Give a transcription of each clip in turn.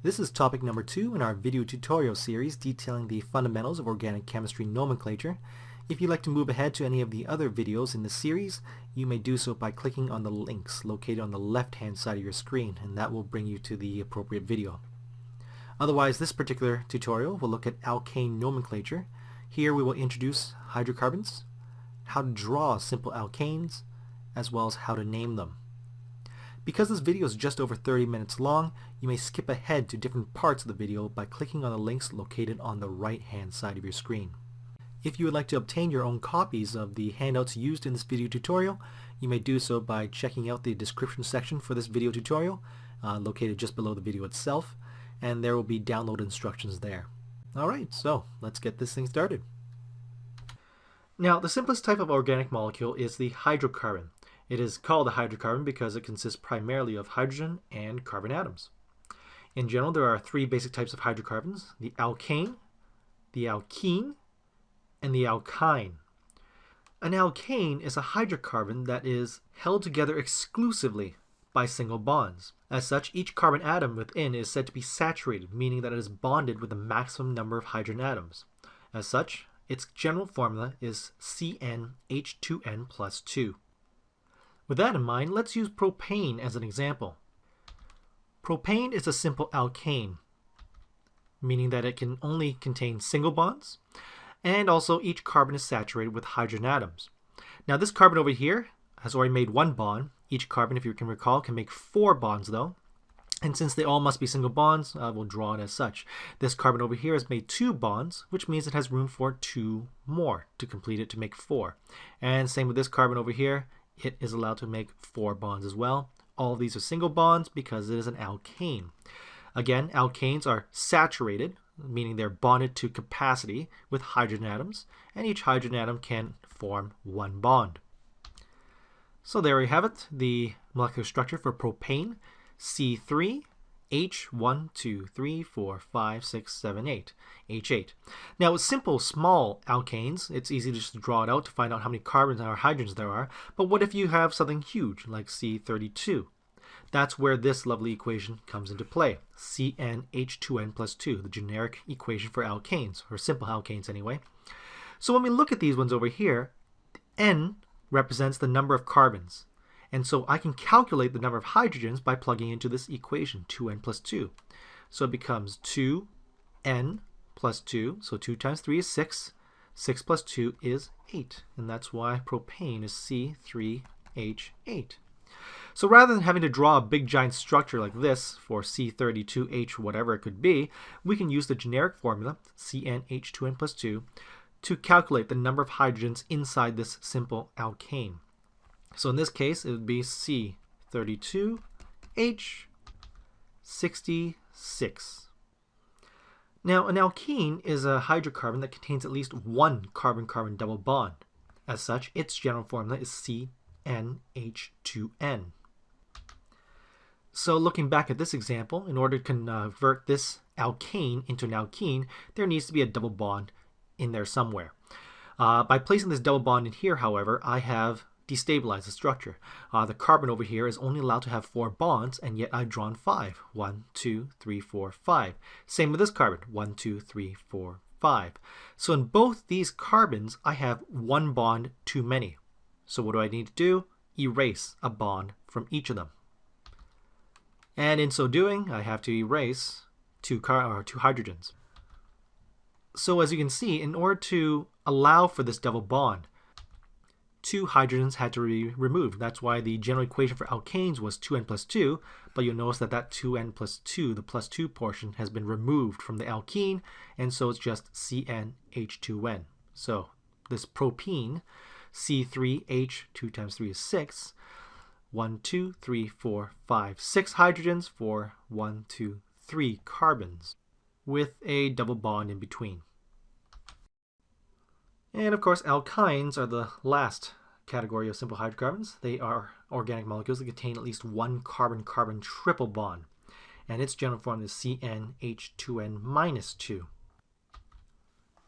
This is topic number 2 in our video tutorial series detailing the fundamentals of organic chemistry nomenclature. If you'd like to move ahead to any of the other videos in the series, you may do so by clicking on the links located on the left-hand side of your screen, and that will bring you to the appropriate video. Otherwise, this particular tutorial will look at alkane nomenclature. Here we will introduce hydrocarbons, how to draw simple alkanes, as well as how to name them. Because this video is just over 30 minutes long, you may skip ahead to different parts of the video by clicking on the links located on the right-hand side of your screen. If you would like to obtain your own copies of the handouts used in this video tutorial, you may do so by checking out the description section for this video tutorial, located just below the video itself, and there will be download instructions there. Alright, so let's get this thing started. Now, the simplest type of organic molecule is the hydrocarbon. It is called a hydrocarbon because it consists primarily of hydrogen and carbon atoms. In general, there are three basic types of hydrocarbons: the alkane, the alkene, and the alkyne. An alkane is a hydrocarbon that is held together exclusively by single bonds. As such, each carbon atom within is said to be saturated, meaning that it is bonded with the maximum number of hydrogen atoms. As such, its general formula is CnH2n plus 2. With that in mind, let's use propane as an example. Propane is a simple alkane, meaning that it can only contain single bonds, and also each carbon is saturated with hydrogen atoms. Now this carbon over here has already made one bond. Each carbon, if you can recall, can make 4 bonds though. And since they all must be single bonds, we'll draw it as such. This carbon over here has made 2 bonds, which means it has room for 2 more to complete it to make 4. And same with this carbon over here. It is allowed to make 4 bonds as well. All of these are single bonds because it is an alkane. Again, alkanes are saturated, meaning they're bonded to capacity with hydrogen atoms, and each hydrogen atom can form 1 bond. So there we have it, the molecular structure for propane, C3, H1, 2, 3, 4, 5, 6, 7, 8, H8. Now with simple small alkanes, it's easy to just draw it out to find out how many carbons or hydrogens there are, but what if you have something huge like C32? That's where this lovely equation comes into play, CnH2n plus 2, the generic equation for alkanes, or simple alkanes anyway. So when we look at these ones over here, N represents the number of carbons. And so I can calculate the number of hydrogens by plugging into this equation, 2n plus 2. So it becomes 2n plus 2, so 2 times 3 is 6. 6 plus 2 is 8, and that's why propane is C3H8. So rather than having to draw a big giant structure like this for C32H whatever it could be, we can use the generic formula, CnH2n plus 2, to calculate the number of hydrogens inside this simple alkane. So in this case, it would be C32H66. Now, an alkene is a hydrocarbon that contains at least one carbon-carbon double bond. As such, its general formula is CnH2n. So looking back at this example, in order to convert this alkane into an alkene, there needs to be a double bond in there somewhere. By placing this double bond in here, however, I have destabilize the structure. The carbon over here is only allowed to have 4 bonds, and yet I've drawn 5. 1, 2, 3, 4, 5. Same with this carbon. 1, 2, 3, 4, 5. So in both these carbons, I have 1 bond too many. So what do I need to do? Erase a bond from each of them. And in so doing, I have to erase 2 hydrogens. So as you can see, in order to allow for this double bond, 2 hydrogens had to be removed. That's why the general equation for alkanes was 2n plus 2, but you'll notice that that 2n plus 2, the plus 2 portion, has been removed from the alkene, and so it's just CnH2n. So this propene, C3H, 2 times 3 is 6, 1, 2, 3, 4, 5, 6 hydrogens for 1, 2, 3 carbons, with a double bond in between. And of course, alkynes are the last category of simple hydrocarbons. They are organic molecules that contain at least one carbon-carbon triple bond, and its general formula is CnH2n minus 2.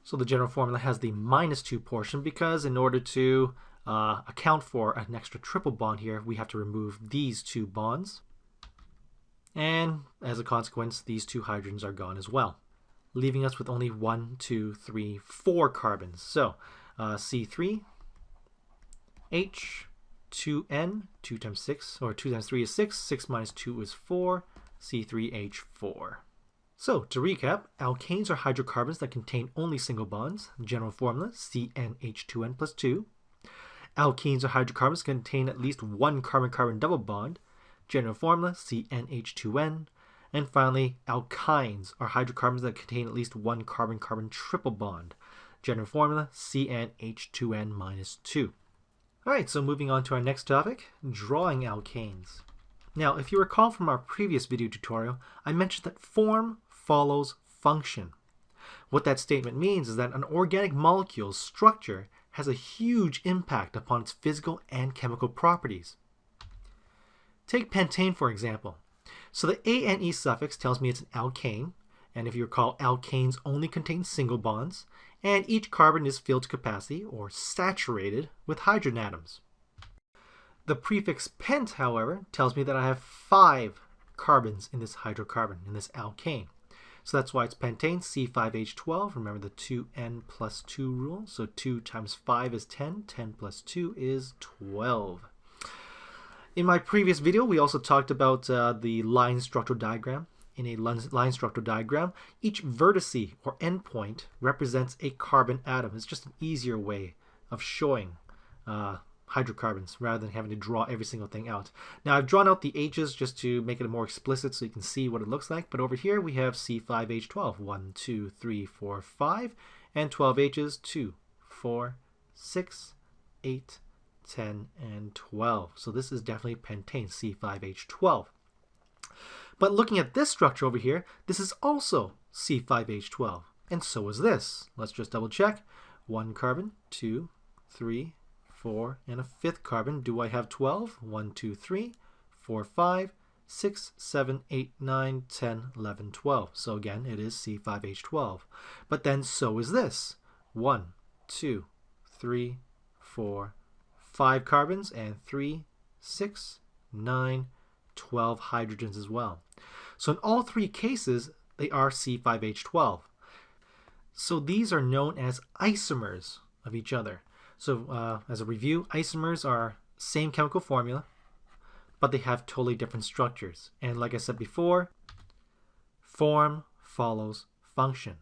So the general formula has the minus 2 portion because in order to account for an extra triple bond here, we have to remove these 2 bonds. And as a consequence, these two hydrogens are gone as well, leaving us with only 1, 2, 3, 4 carbons. So C3, H, 2N, 2 times 6, or 2 times 3 is 6, 6 minus 2 is 4, C3H4. So, to recap, alkanes are hydrocarbons that contain only single bonds. General formula, CnH2n plus 2. Alkenes are hydrocarbons that contain at least one carbon-carbon double bond. General formula, CnH2n. And finally, alkynes are hydrocarbons that contain at least one carbon-carbon triple bond. General formula, CnH2n minus 2. Alright, so moving on to our next topic, drawing alkanes. Now, if you recall from our previous video tutorial, I mentioned that form follows function. What that statement means is that an organic molecule's structure has a huge impact upon its physical and chemical properties. Take pentane, for example. So the ane suffix tells me it's an alkane, and if you recall, alkanes only contain single bonds, and each carbon is filled to capacity, or saturated, with hydrogen atoms. The prefix pent, however, tells me that I have 5 carbons in this hydrocarbon, in this alkane. So that's why it's pentane, C5H12. Remember the 2n plus 2 rule. So 2 times 5 is 10. 10 plus 2 is 12. In my previous video, we also talked about the line structural diagram. In a line structural diagram, each vertice or endpoint represents a carbon atom. It's just an easier way of showing hydrocarbons rather than having to draw every single thing out. Now I've drawn out the H's just to make it more explicit so you can see what it looks like, but over here we have C5H12, 1, 2, 3, 4, 5, and 12 H's, 2, 4, 6, 8, 10, and 12. So this is definitely pentane, C5H12. But looking at this structure over here, this is also C5H12, and so is this. Let's just double check. 1 carbon, 2, 3, 4, and a 5th carbon. Do I have 12? 1, 2, 3, 4, 5, 6, 7, 8, 9, 10, 11, 12. So again, it is C5H12. But then so is this. 1, 2, 3, 4, 5 carbons, and 3, 6, 9, 12 hydrogens as well. So in all 3 cases, they are C5H12. So these are known as isomers of each other. So as a review, isomers are same chemical formula, but they have totally different structures. And like I said before, form follows function.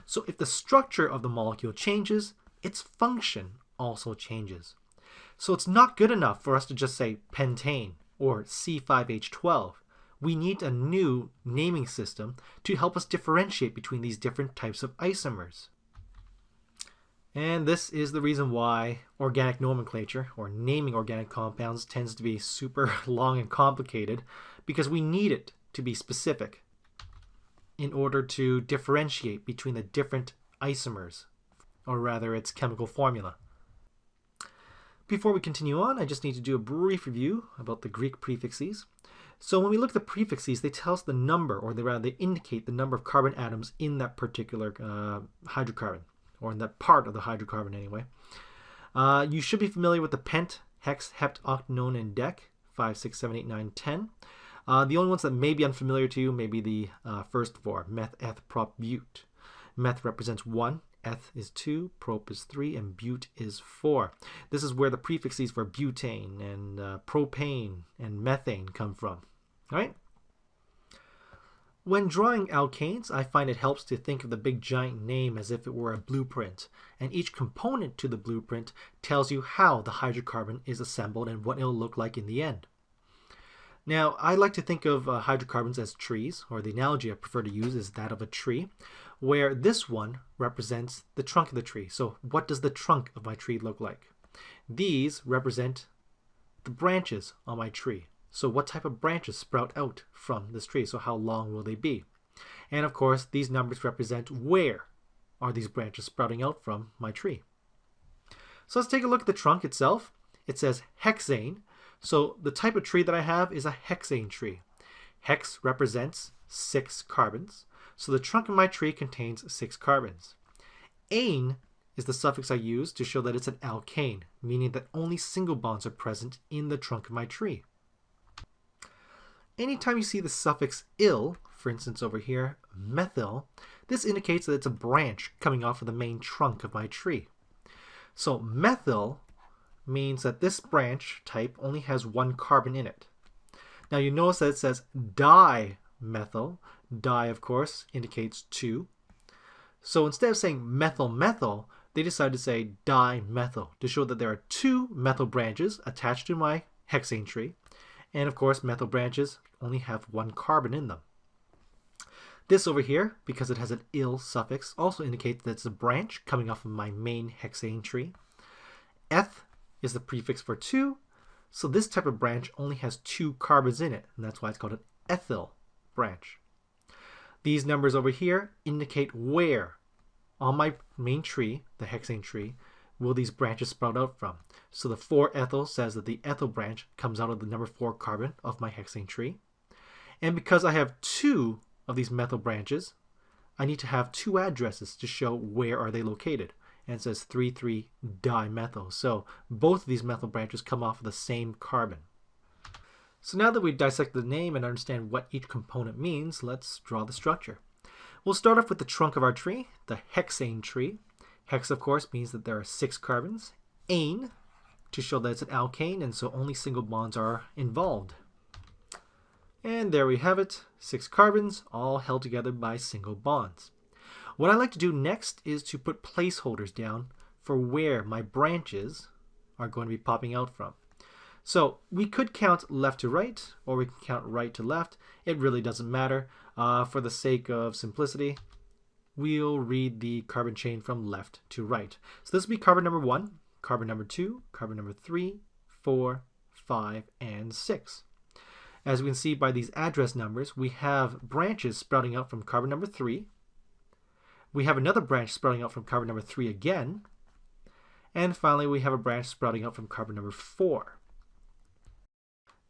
So if the structure of the molecule changes, its function also changes. So it's not good enough for us to just say pentane or C5H12. We need a new naming system to help us differentiate between these different types of isomers. And this is the reason why organic nomenclature, or naming organic compounds, tends to be super long and complicated, because we need it to be specific in order to differentiate between the different isomers, or rather its chemical formula. Before we continue on, I just need to do a brief review about the Greek prefixes. So when we look at the prefixes, they tell us the number, or they indicate the number of carbon atoms in that particular hydrocarbon, or in that part of the hydrocarbon anyway. You should be familiar with the pent, hex, hept, octanone, and dec, 5, 6, 7, 8, 9, 10. The only ones that may be unfamiliar to you may be the first 4, meth, eth, prop, bute. Meth represents 1, eth is 2, prop is 3, and bute is 4. This is where the prefixes for butane and propane and methane come from. All right? When drawing alkanes, I find it helps to think of the big giant name as if it were a blueprint, and each component to the blueprint tells you how the hydrocarbon is assembled and what it'll look like in the end. Now, I like to think of hydrocarbons as trees, or the analogy I prefer to use is that of a tree, where this one represents the trunk of the tree. So what does the trunk of my tree look like? These represent the branches on my tree. So what type of branches sprout out from this tree? So how long will they be? And of course, these numbers represent where are these branches sprouting out from my tree. So let's take a look at the trunk itself. It says hexane. So the type of tree that I have is a hexane tree. Hex represents 6 carbons. So the trunk of my tree contains 6 carbons. Ane is the suffix I use to show that it's an alkane, meaning that only single bonds are present in the trunk of my tree. anytime you see the suffix "il," for instance over here, methyl, this indicates that it's a branch coming off of the main trunk of my tree. So methyl means that this branch type only has one carbon in it. Now you notice that it says dimethyl. Di, of course, indicates two. So instead of saying methyl-methyl, they decided to say dimethyl to show that there are two methyl branches attached to my hexane tree. And of course, methyl branches only have one carbon in them. This over here, because it has an "il" suffix, also indicates that it's a branch coming off of my main hexane tree. Eth is the prefix for two, so this type of branch only has two carbons in it, and that's why it's called an ethyl branch. These numbers over here indicate where on my main tree, the hexane tree, will these branches sprout out from. So the 4-ethyl says that the ethyl branch comes out of the number 4 carbon of my hexane tree. And because I have two of these methyl branches, I need to have two addresses to show where are they located. And it says 3,3-dimethyl. So both of these methyl branches come off of the same carbon. So now that we've dissected the name and understand what each component means, let's draw the structure. We'll start off with the trunk of our tree, the hexane tree. Hex, of course, means that there are 6 carbons. Ane, to show that it's an alkane, and so only single bonds are involved. And there we have it, 6 carbons, all held together by single bonds. What I like to do next is to put placeholders down for where my branches are going to be popping out from. So we could count left to right, or we can count right to left. It really doesn't matter. For the sake of simplicity, we'll read the carbon chain from left to right. So this will be carbon number 1, carbon number 2, carbon number 3, 4, 5, and 6. As we can see by these address numbers, we have branches sprouting out from carbon number 3. We have another branch sprouting out from carbon number 3 again. And finally, we have a branch sprouting out from carbon number 4.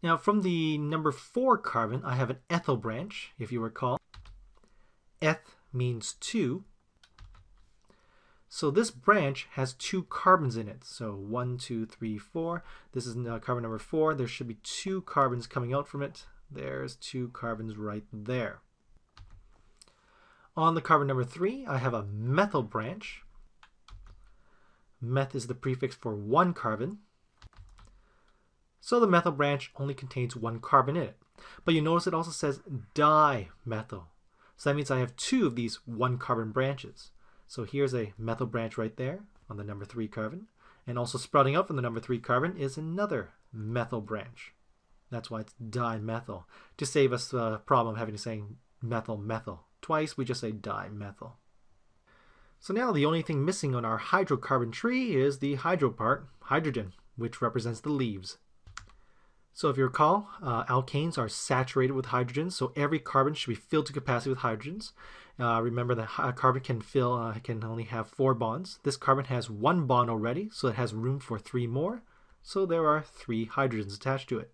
Now, from the number 4 carbon, I have an ethyl branch, if you recall. Eth means 2. So this branch has 2 carbons in it. So 1, 2, 3, 4. This is carbon number 4. There should be 2 carbons coming out from it. There's 2 carbons right there. On the carbon number 3, I have a methyl branch. Meth is the prefix for 1 carbon. So the methyl branch only contains 1 carbon in it. But you notice it also says dimethyl. So that means I have 2 of these 1 carbon branches. So here's a methyl branch right there on the number 3 carbon. And also sprouting out from the number 3 carbon is another methyl branch. That's why it's dimethyl. To save us the problem of having to say methyl twice, we just say dimethyl. So now the only thing missing on our hydrocarbon tree is the hydro part, hydrogen, which represents the leaves. So if you recall, alkanes are saturated with hydrogen, so every carbon should be filled to capacity with hydrogens. Remember that a carbon can only have 4 bonds. This carbon has 1 bond already, so it has room for 3 more. So there are 3 hydrogens attached to it.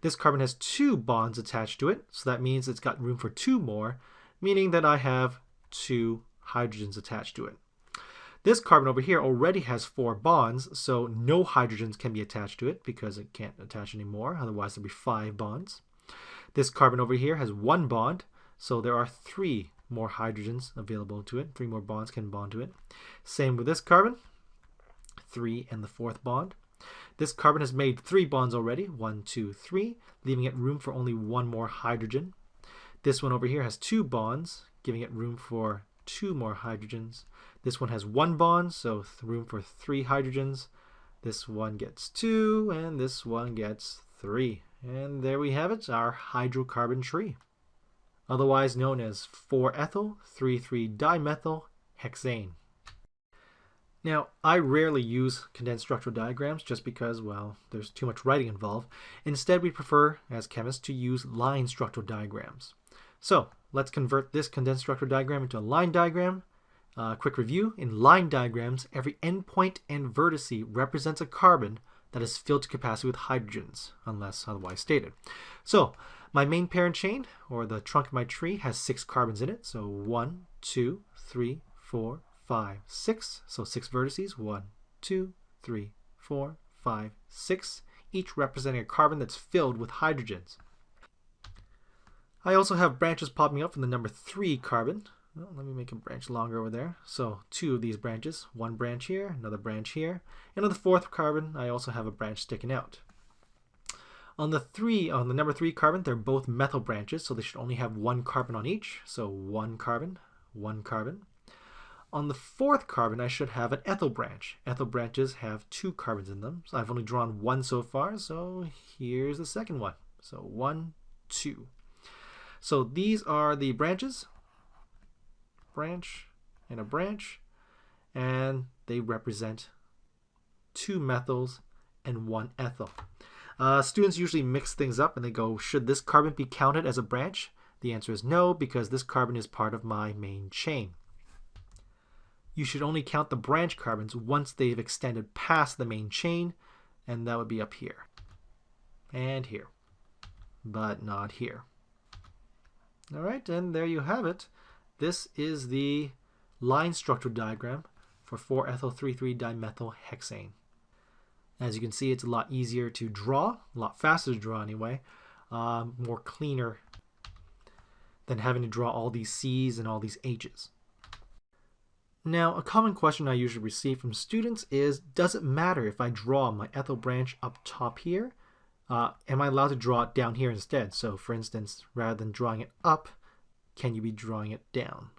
This carbon has 2 bonds attached to it, so that means it's got room for 2 more, meaning that I have 2 hydrogens attached to it. This carbon over here already has 4 bonds, so no hydrogens can be attached to it because it can't attach anymore, otherwise there'll be 5 bonds. This carbon over here has 1 bond, so there are 3 more hydrogens available to it. 3 more bonds can bond to it. Same with this carbon, 3 and the 4th bond. This carbon has made 3 bonds already, 1, 2, 3, leaving it room for only 1 more hydrogen. This one over here has 2 bonds, giving it room for 2 more hydrogens. This one has 1 bond, so room for 3 hydrogens. This one gets 2, and this one gets 3. And there we have it, our hydrocarbon tree, otherwise known as 4-ethyl 3,3-dimethyl hexane. Now, I rarely use condensed structural diagrams just because, well, there's too much writing involved. Instead, we prefer, as chemists, to use line structural diagrams. So, let's convert this condensed structural diagram into a line diagram. Quick review, in line diagrams, every endpoint and vertice represents a carbon that is filled to capacity with hydrogens, unless otherwise stated. So, my main parent chain, or the trunk of my tree, has 6 carbons in it. So 1, 2, 3, 4, 5, 6. So 6 vertices, 1, 2, 3, 4, 5, 6, each representing a carbon that's filled with hydrogens. I also have branches popping up from the number 3 carbon. Well, let me make a branch longer over there. So 2 of these branches, one branch here, another branch here, and on the 4th carbon I also have a branch sticking out. On the number 3 carbon, they're both methyl branches, so they should only have one carbon on each. So one carbon, one carbon. On the 4th carbon, I should have an ethyl branch. Ethyl branches have 2 carbons in them. So I've only drawn one so far, so here's the second one. So 1, 2. So these are the branches. Branch and a branch. And they represent 2 methyls and 1 ethyl. Students usually mix things up and they go, should this carbon be counted as a branch? The answer is no, because this carbon is part of my main chain. You should only count the branch carbons once they've extended past the main chain, and that would be up here and here, but not here. All right, and there you have it. This is the line structure diagram for 4-ethyl-3,3-dimethylhexane. As you can see, it's a lot easier to draw, a lot faster to draw anyway, more cleaner than having to draw all these C's and all these H's. Now, a common question I usually receive from students is, does it matter if I draw my ethyl branch up top here? Am I allowed to draw it down here instead? So, for instance, rather than drawing it up, can you be drawing it down?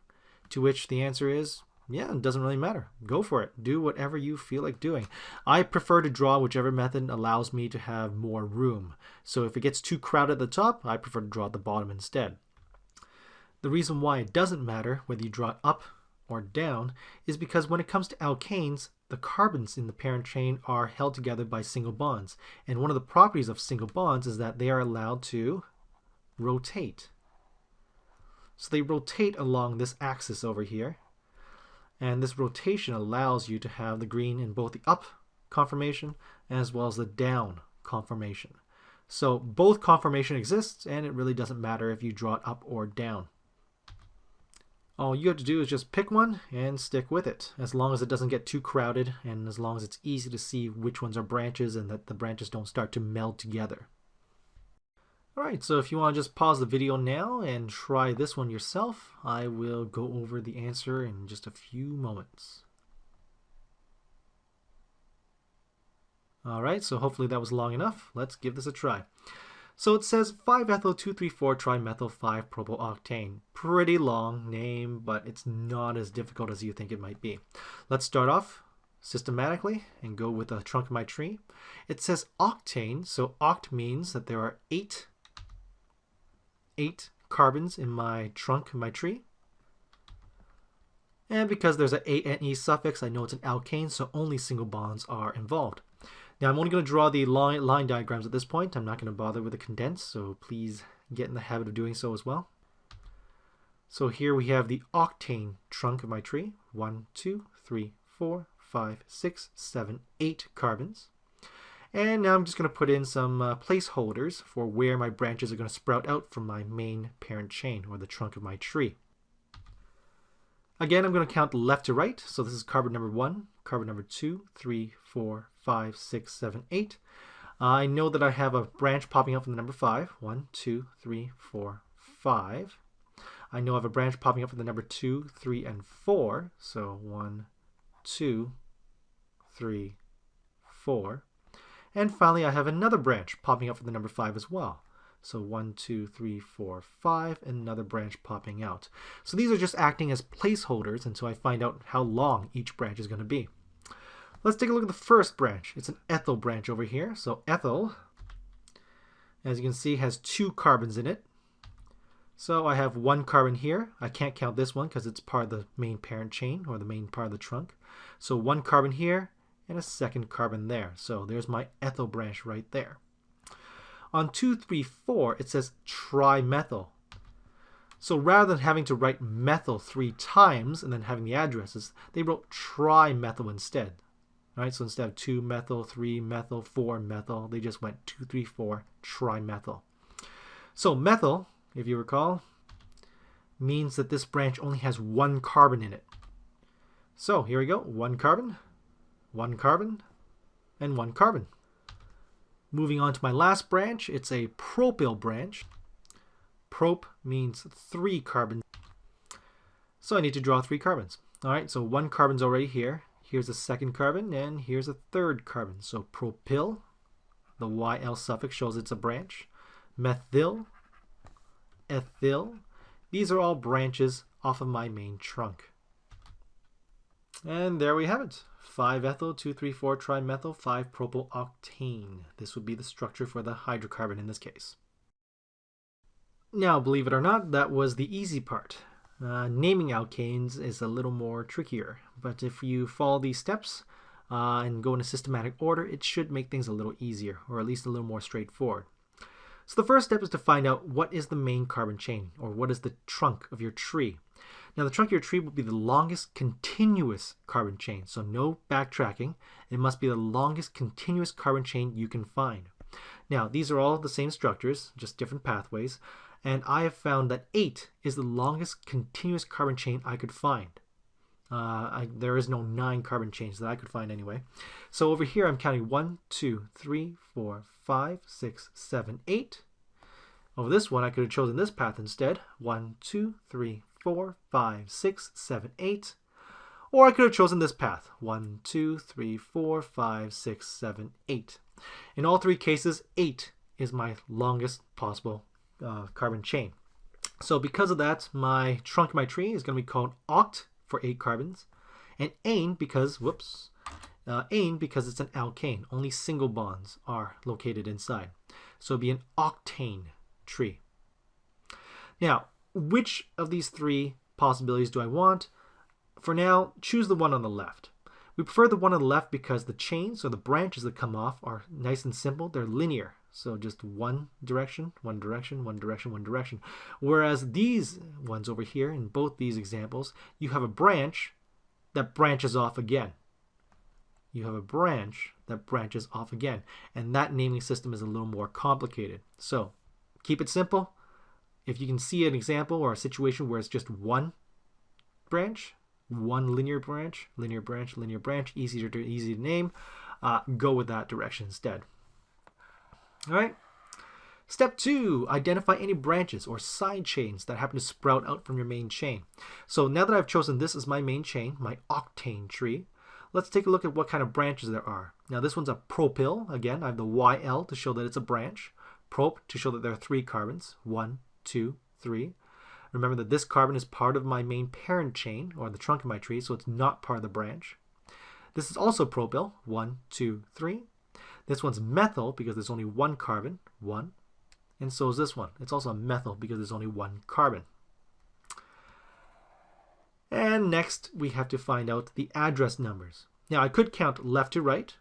To which the answer is, yeah, it doesn't really matter. Go for it. Do whatever you feel like doing. I prefer to draw whichever method allows me to have more room. So if it gets too crowded at the top, I prefer to draw at the bottom instead. The reason why it doesn't matter whether you draw it up or down is because when it comes to alkanes, the carbons in the parent chain are held together by single bonds. And one of the properties of single bonds is that they are allowed to rotate. So they rotate along this axis over here. And this rotation allows you to have the green in both the up conformation as well as the down conformation. So both conformation exists, and it really doesn't matter if you draw it up or down. All you have to do is just pick one and stick with it, as long as it doesn't get too crowded and as long as it's easy to see which ones are branches and that the branches don't start to meld together. Alright, so if you want to just pause the video now and try this one yourself, I will go over the answer in just a few moments. Alright, so hopefully that was long enough. Let's give this a try. So it says 5-ethyl-2,3,4-trimethyl-5-propyloctane. Pretty long name, but it's not as difficult as you think it might be. Let's start off systematically and go with the trunk of my tree. It says octane, so oct means that there are 8 carbons in my trunk of my tree. And because there's an A-N-E suffix, I know it's an alkane, so only single bonds are involved. Now I'm only going to draw the line diagrams at this point. I'm not going to bother with the condense, so please get in the habit of doing so as well. So here we have the octane trunk of my tree. 1, 2, 3, 4, 5, 6, 7, 8 carbons. And now I'm just going to put in some placeholders for where my branches are going to sprout out from my main parent chain, or the trunk of my tree. Again, I'm going to count left to right. So this is carbon number 1, carbon number 2, 3, 4, 5, 6, 7, 8. I know that I have a branch popping up from the number 5. 1, 2, 3, 4, 5. I know I have a branch popping up from the number 2, 3, and 4. So 1, 2, 3, 4. And finally, I have another branch popping up from the number 5 as well. So 1, 2, 3, 4, 5, and another branch popping out. So these are just acting as placeholders until I find out how long each branch is going to be. Let's take a look at the first branch. It's an ethyl branch over here. So ethyl, as you can see, has 2 carbons in it. So I have 1 carbon here. I can't count this one because it's part of the main parent chain, or the main part of the trunk. So 1 carbon here and a 2nd carbon there. So there's my ethyl branch right there. On 2, 3, 4, it says trimethyl. So rather than having to write methyl 3 times and then having the addresses, they wrote trimethyl instead. Right? So instead of 2-methyl, 3-methyl, 4-methyl, they just went 2, 3, 4, trimethyl. So methyl, if you recall, means that this branch only has 1 carbon in it. So here we go, 1 carbon, 1 carbon, and 1 carbon. Moving on to my last branch, it's a propyl branch. Prop means 3 carbons. So I need to draw 3 carbons. All right, so 1 carbon's already here. Here's a second carbon, and here's a third carbon. So propyl, the YL suffix shows it's a branch. Methyl, ethyl. These are all branches off of my main trunk. And there we have it. 5-ethyl, 2,3,4-trimethyl, 5-propyl-octane. This would be the structure for the hydrocarbon in this case. Now, believe it or not, that was the easy part. Naming alkanes is a little more trickier, but if you follow these steps and go in a systematic order, it should make things a little easier, or at least a little more straightforward. So the first step is to find out what is the main carbon chain, or what is the trunk of your tree. Now the trunk of your tree will be the longest continuous carbon chain, so no backtracking. It must be the longest continuous carbon chain you can find. Now these are all the same structures, just different pathways, and I have found that 8 is the longest continuous carbon chain I could find. There is no 9 carbon chains that I could find anyway. So over here I'm counting 1, 2, 3, 4, 5, 6, 7, 8. Over this one I could have chosen this path instead. 1, 2, 3, 4, 5, 6, 7, 8. Or I could have chosen this path. 1, 2, 3, 4, 5, 6, 7, 8. In all 3 cases, 8 is my longest possible carbon chain. So because of that, my trunk of my tree is going to be called oct for 8 carbons, and ane because, ane because it's an alkane. Only single bonds are located inside. So it'd be an octane tree. Now, which of these 3 possibilities do I want? For now, choose the one on the left. We prefer the one on the left because the chains, or the branches that come off, are nice and simple. They're linear. So just one direction, one direction, one direction, one direction. Whereas these ones over here, in both these examples, you have a branch that branches off again. You have a branch that branches off again. And that naming system is a little more complicated. So keep it simple. If you can see an example or a situation where it's just one branch, one linear branch, linear branch, linear branch, easy to name, go with that direction instead. All right. Step 2, identify any branches or side chains that happen to sprout out from your main chain. So now that I've chosen this as my main chain, my octane tree, let's take a look at what kind of branches there are. Now this one's a propyl. Again, I have the YL to show that it's a branch. Prop to show that there are 3 carbons. 1, 2, 3. Remember that this carbon is part of my main parent chain, or the trunk of my tree, so it's not part of the branch. This is also propyl. 1, 2, 3. This one's methyl because there's only 1 carbon, 1. And so is this one. It's also a methyl because there's only 1 carbon. And next we have to find out the address numbers. Now I could count left to right,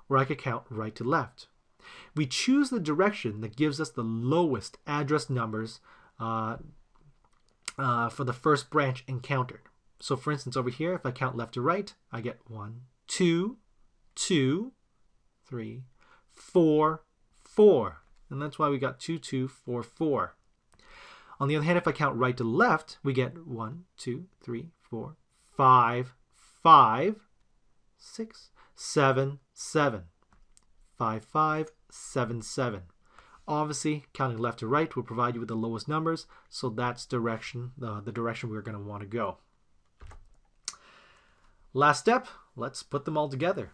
or I could count right to left. We choose the direction that gives us the lowest address numbers for the first branch encountered. So for instance over here, if I count left to right, I get 1, 2, 2, 3, 4, 4. And that's why we got 2, 2, 4, 4. On the other hand, if I count right to left, we get 1, 2, 3, 4, 5, 5, 6, 7, 7. 5, 5, 7, 7. Obviously, counting left to right will provide you with the lowest numbers, so that's the direction we're going to want to go. Last step, let's put them all together.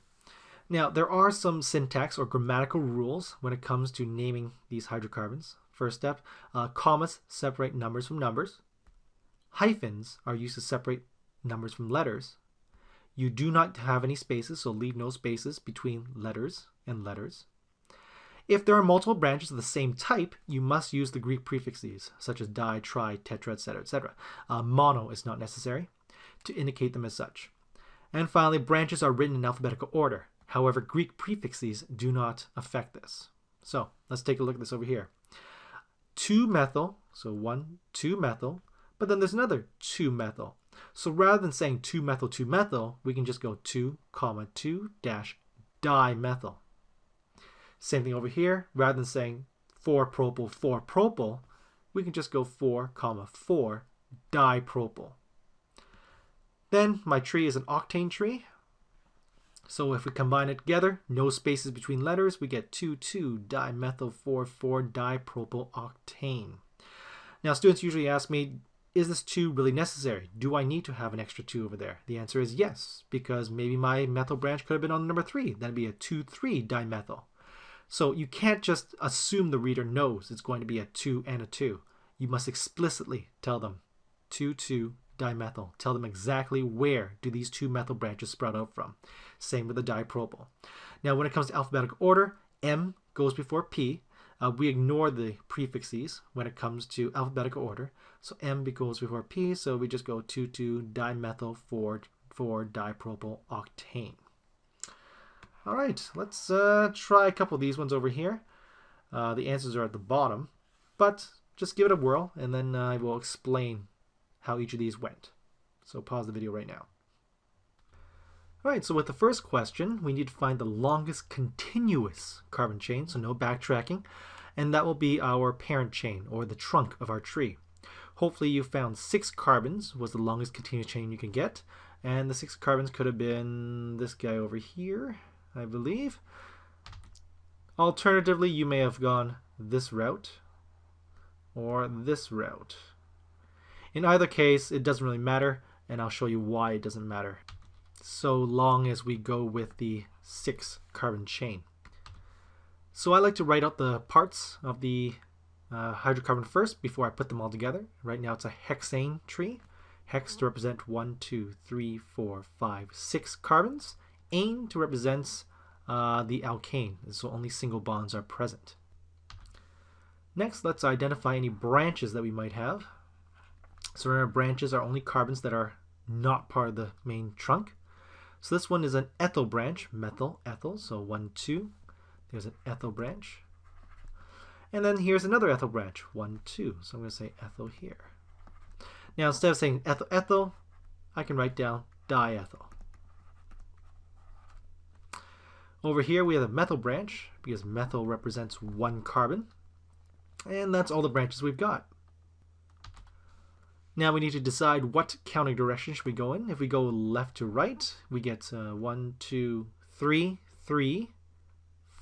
Now, there are some syntax or grammatical rules when it comes to naming these hydrocarbons. First step, commas separate numbers from numbers. Hyphens are used to separate numbers from letters. You do not have any spaces, so leave no spaces between letters and letters. If there are multiple branches of the same type, you must use the Greek prefixes, such as di, tri, tetra, etc., etc. Mono is not necessary to indicate them as such. And finally, branches are written in alphabetical order. However, Greek prefixes do not affect this. So let's take a look at this over here. 2-methyl, so 1, 2-methyl, but then there's another 2-methyl. So rather than saying 2-methyl, 2-methyl, we can just go 2, 2 dash dimethyl. Same thing over here. Rather than saying 4-propyl, 4-propyl, we can just go 4, 4 dipropyl. Then my tree is an octane tree. So if we combine it together, no spaces between letters, we get 2,2-dimethyl 4,4-dipropyl octane. Now students usually ask me, is this 2 really necessary? Do I need to have an extra 2 over there? The answer is yes, because maybe my methyl branch could have been on number 3. That'd be a 2,3 dimethyl. So you can't just assume the reader knows it's going to be a 2 and a 2. You must explicitly tell them 2,2 dimethyl. Tell them exactly where do these 2 methyl branches sprout out from. Same with the dipropyl. Now when it comes to alphabetical order, M goes before P. We ignore the prefixes when it comes to alphabetical order. So M goes before P, so we just go 2,2 dimethyl 4,4-dipropyl octane. All right, let's try a couple of these ones over here. The answers are at the bottom, but just give it a whirl, and then I will explain how each of these went. So pause the video right now. All right, so with the first question, we need to find the longest continuous carbon chain, so no backtracking, and that will be our parent chain, or the trunk of our tree. Hopefully you found 6 carbons was the longest continuous chain you can get, and the 6 carbons could have been this guy over here, I believe. Alternatively, you may have gone this route or this route. In either case, it doesn't really matter, and I'll show you why it doesn't matter, so long as we go with the 6 carbon chain. So I like to write out the parts of the hydrocarbon first before I put them all together. Right now it's a hexane tree. Hex to represent 1, 2, 3, 4, 5, 6 carbons. Ane to represents the alkane, so only single bonds are present. Next, let's identify any branches that we might have. So our branches are only carbons that are not part of the main trunk. So this one is an ethyl branch, methyl, ethyl, so 1, 2. There's an ethyl branch. And then here's another ethyl branch, 1, 2. So I'm going to say ethyl here. Now instead of saying ethyl, ethyl, I can write down diethyl. Over here we have a methyl branch, because methyl represents 1 carbon. And that's all the branches we've got. Now we need to decide what counting direction should we go in. If we go left to right, we get 1, 2, 3, 3,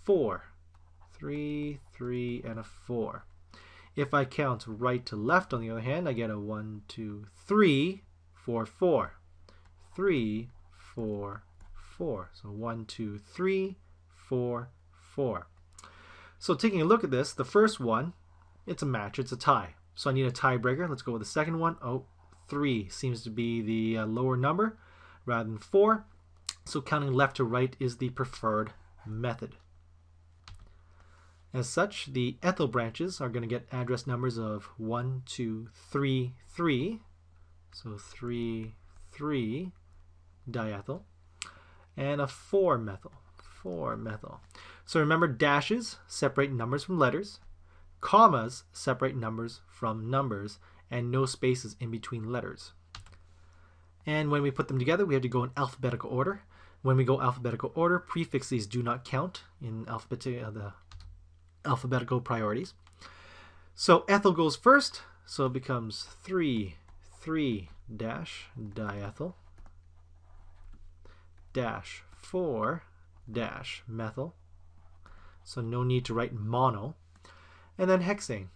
4. 3, 3, and a 4. If I count right to left, on the other hand, I get a 1, 2, 3, 4, 4. 3, 4, 4. So 1, 2, 3, 4, 4. So taking a look at this, the first one, it's a match, it's a tie. So I need a tiebreaker. Let's go with the second one. Oh, 3 seems to be the lower number rather than 4. So counting left to right is the preferred method. As such, the ethyl branches are going to get address numbers of 1, 2, 3, 3. So 3, 3 diethyl. And a 4 methyl. 4 methyl. So remember, dashes separate numbers from letters. Commas separate numbers from numbers, and no spaces in between letters. And when we put them together, we have to go in alphabetical order. When we go alphabetical order, prefixes do not count in the alphabetical priorities. So ethyl goes first, so it becomes 3, 3 dash diethyl dash 4 dash methyl. So no need to write mono. And then hexane.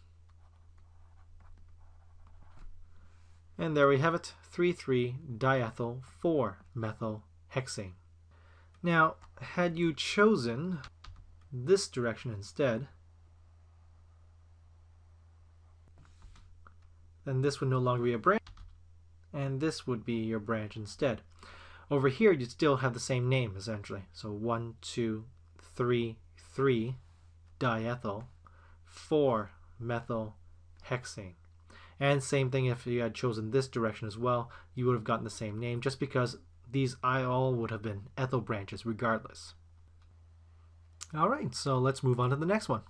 And there we have it, 3, 3 diethyl 4 methyl hexane. Now, had you chosen this direction instead, then this would no longer be a branch, and this would be your branch instead. Over here, you'd still have the same name, essentially. So 1, 2, 3, 3 diethyl 4 methyl hexane. And same thing if you had chosen this direction as well, you would have gotten the same name, just because these all would have been ethyl branches regardless. Alright, so let's move on to the next one.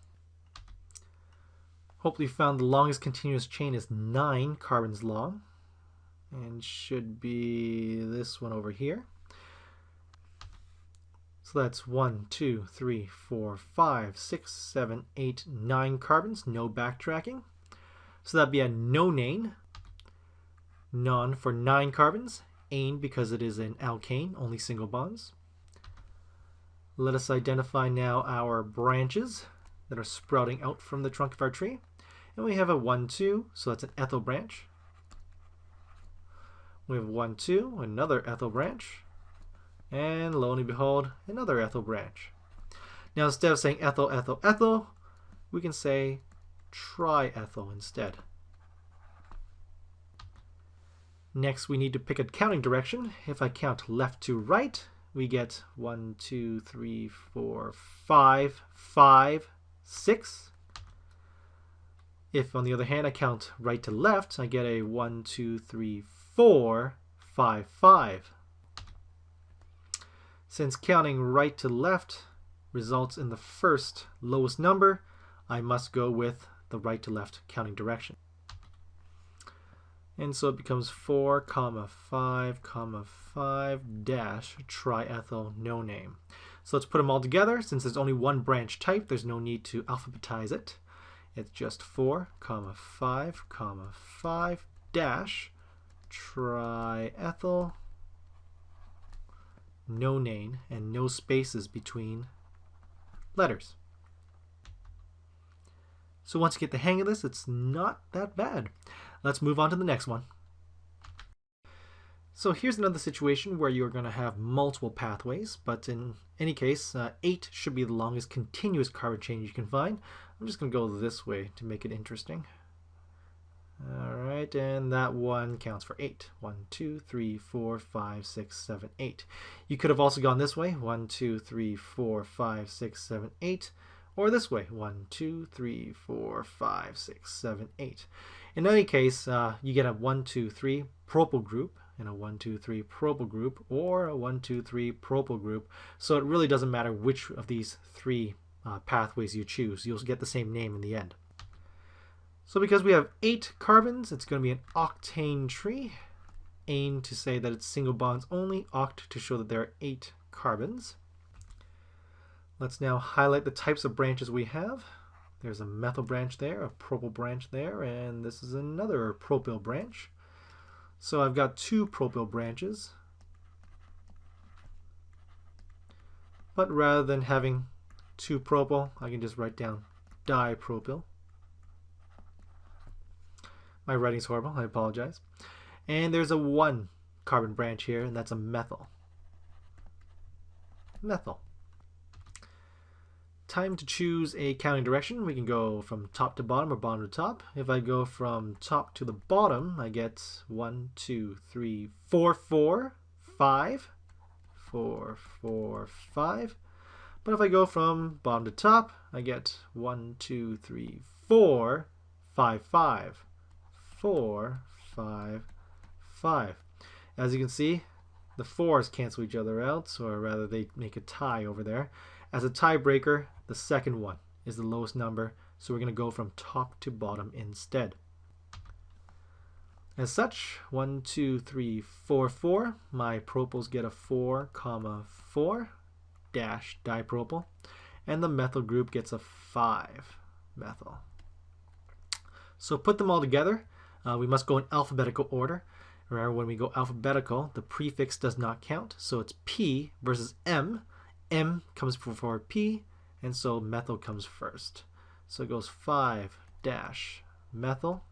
Hopefully you found the longest continuous chain is 9 carbons long, and should be this one over here. So that's 1, 2, 3, 4, 5, 6, 7, 8, 9 carbons, no backtracking. So that'd be a nonane. Non for 9 carbons. Ane because it is an alkane, only single bonds. Let us identify now our branches that are sprouting out from the trunk of our tree. And we have a 1, 2, so that's an ethyl branch. We have 1, 2, another ethyl branch. And lo and behold, another ethyl branch. Now instead of saying ethyl, ethyl, ethyl, we can say triethyl instead. Next, we need to pick a counting direction. If I count left to right, we get 1, 2, 3, 4, 5, 5, 6. If, on the other hand, I count right to left, I get a 1, 2, 3, 4, 5, 5. Since counting right to left results in the first lowest number, I must go with the right to left counting direction. And so it becomes 4, 5, 5 dash triethyl no name. So let's put them all together. Since there's only one branch type, there's no need to alphabetize it. It's just 4, 5, 5 dash triethyl no name, and no spaces between letters. So once you get the hang of this, it's not that bad. Let's move on to the next one. So here's another situation where you're going to have multiple pathways, but in any case, 8 should be the longest continuous carbon chain you can find. I'm just going to go this way to make it interesting. Alright, and that one counts for 8. 1, 2, 3, 4, 5, 6, 7, 8. You could have also gone this way. 1, 2, 3, 4, 5, 6, 7, 8. Or this way. 1, 2, 3, 4, 5, 6, 7, 8. In any case, you get a 1, 2, 3 propyl group, and a 1, 2, 3 propyl group, or a 1, 2, 3 propyl group. So it really doesn't matter which of these three pathways you choose. You'll get the same name in the end. So because we have 8 carbons, it's going to be an octane tree. Ane to say that it's single bonds only, oct to show that there are 8 carbons. Let's now highlight the types of branches we have. There's a methyl branch there, a propyl branch there, and this is another propyl branch. So I've got 2 propyl branches. But rather than having 2 propyl, I can just write down dipropyl. My writing's horrible, I apologize. And there's a 1 carbon branch here, and that's a methyl. Methyl. Time to choose a counting direction. We can go from top to bottom or bottom to top. If I go from top to the bottom, I get 1, 2, 3, 4, 4, 5, 4, 4, 5. But if I go from bottom to top, I get 1, 2, 3, 4, 5, 5. 4, 5, 5. As you can see, the 4s cancel each other out, or rather they make a tie over there. As a tiebreaker, the second one is the lowest number, so we're going to go from top to bottom instead. As such, 1, 2, 3, 4, 4. My propyls get a 4, 4 dash dipropyl, and the methyl group gets a 5 methyl. So put them all together. We must go in alphabetical order. Remember, when we go alphabetical, the prefix does not count, so it's P versus M. M comes before P, and so methyl comes first. So it goes 5 dash methyl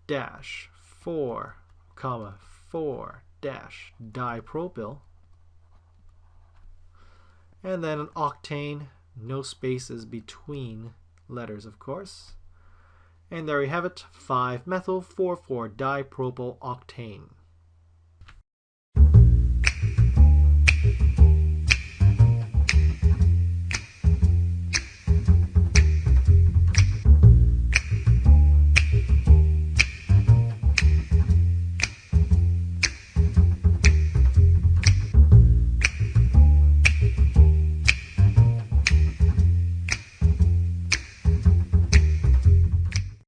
dash 4, 4 dash dipropyl, and then an octane, no spaces between letters, of course. And there we have it, 5-methyl 4,4-dipropyl octane.